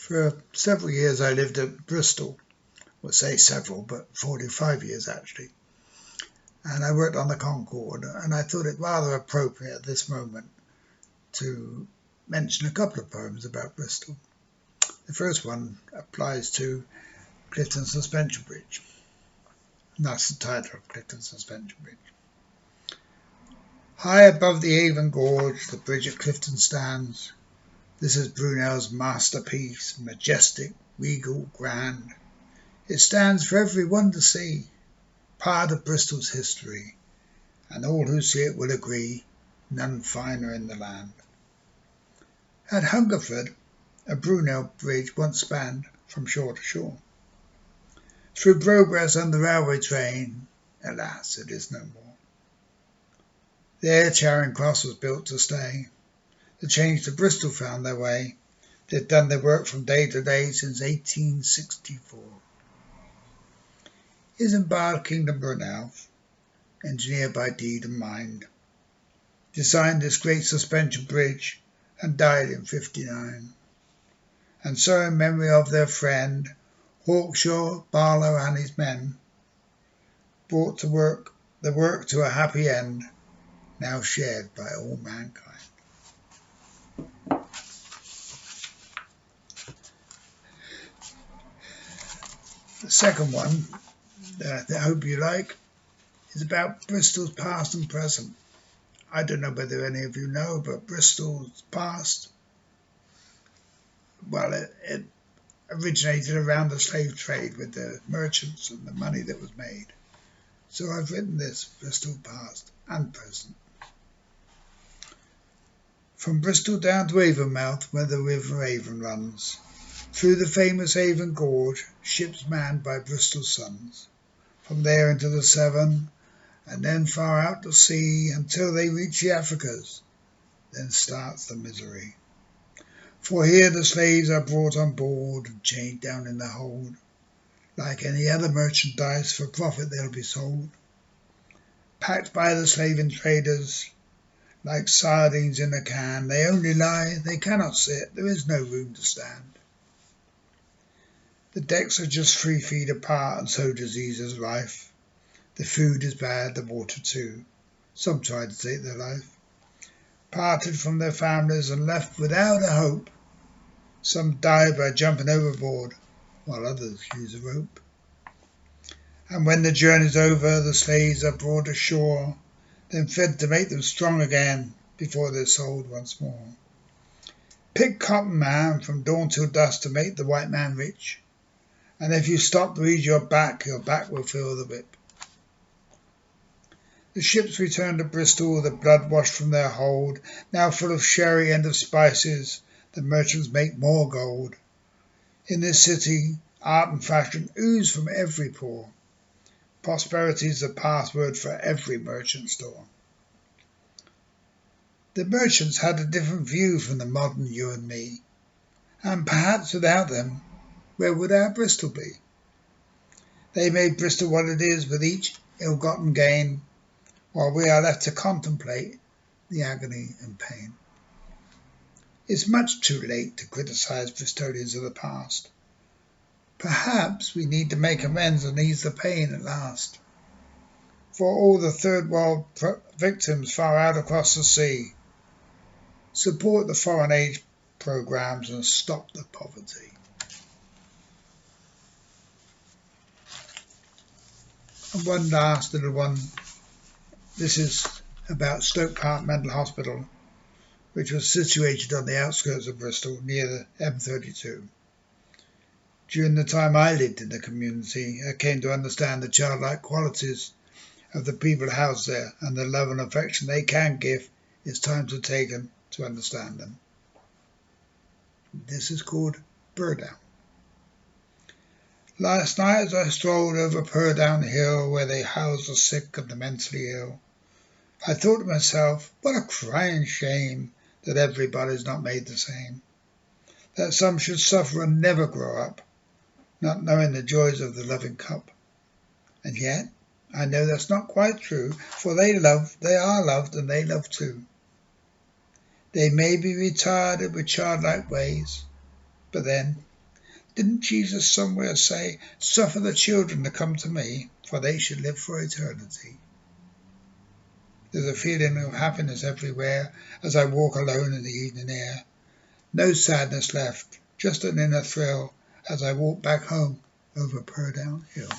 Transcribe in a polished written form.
For several years I lived at Bristol. Well, say several, but 45 years actually. And I worked on the Concorde, and I thought it rather appropriate at this moment to mention a couple of poems about Bristol. The first one applies to Clifton Suspension Bridge. And that's the title of Clifton Suspension Bridge. High above the Avon Gorge, the bridge at Clifton stands. This is Brunel's masterpiece, majestic, regal, grand. It stands for everyone to see, part of Bristol's history, and all who see it will agree, none finer in the land. At Hungerford, a Brunel bridge once spanned from shore to shore. Through progress on the railway train, alas, it is no more. There Charing Cross was built to stay. The change to Bristol found their way. They'd done their work from day to day since 1864. Isn't Bard Kingdom Brunel, engineer by deed and mind, designed this great suspension bridge and died in '59. And so in memory of their friend, Hawkshaw, Barlow and his men, brought the work to a happy end, now shared by all mankind. The second one, that I hope you like, is about Bristol's past and present. I don't know whether any of you know, but Bristol's past, well, it originated around the slave trade with the merchants and the money that was made. So I've written this, Bristol past and present. From Bristol down to Avonmouth, where the river Avon runs, through the famous Avon Gorge, ships manned by Bristol's sons. From there into the Severn, and then far out to sea until they reach the Africas. Then starts the misery. For here the slaves are brought on board and chained down in the hold. Like any other merchandise, for profit they'll be sold. Packed by the slaving traders, like sardines in a can. They only lie, they cannot sit, there is no room to stand. The decks are just 3 feet apart, and so diseases rife. The food is bad, the water too. Some try to take their life. Parted from their families and left without a hope. Some die by jumping overboard, while others use a rope. And when the journey's over, the slaves are brought ashore, then fed to make them strong again before they're sold once more. Pick cotton, man, from dawn till dusk to make the white man rich. And if you stop to ease your back will feel the whip. The ships return to Bristol, the blood washed from their hold, now full of sherry and of spices. The merchants make more gold. In this city, art and fashion ooze from every pore. Prosperity is the password for every merchant store. The merchants had a different view from the modern you and me, and perhaps without them, where would our Bristol be? They made Bristol what it is with each ill-gotten gain, while we are left to contemplate the agony and pain. It's much too late to criticise Bristolians of the past. Perhaps we need to make amends and ease the pain at last. For all the third world victims far out across the sea, support the foreign aid programmes and stop the poverty. And one last little one. This is about Stoke Park Mental Hospital, which was situated on the outskirts of Bristol near the M32. During the time I lived in the community, I came to understand the childlike qualities of the people housed there and the love and affection they can give. It's time to take them to understand them. This is called Birdell. Last night as I strolled over Purdown Hill, where they house the sick and the mentally ill, I thought to myself, what a crying shame that everybody's not made the same. That some should suffer and never grow up, not knowing the joys of the loving cup. And yet, I know that's not quite true, for they are loved, and they love too. They may be retarded with childlike ways, but then Didn't Jesus somewhere say, "Suffer the children to come to me, for they should live for eternity"? There's a feeling of happiness everywhere as I walk alone in the evening air. No sadness left, just an inner thrill as I walk back home over Birdell Hill.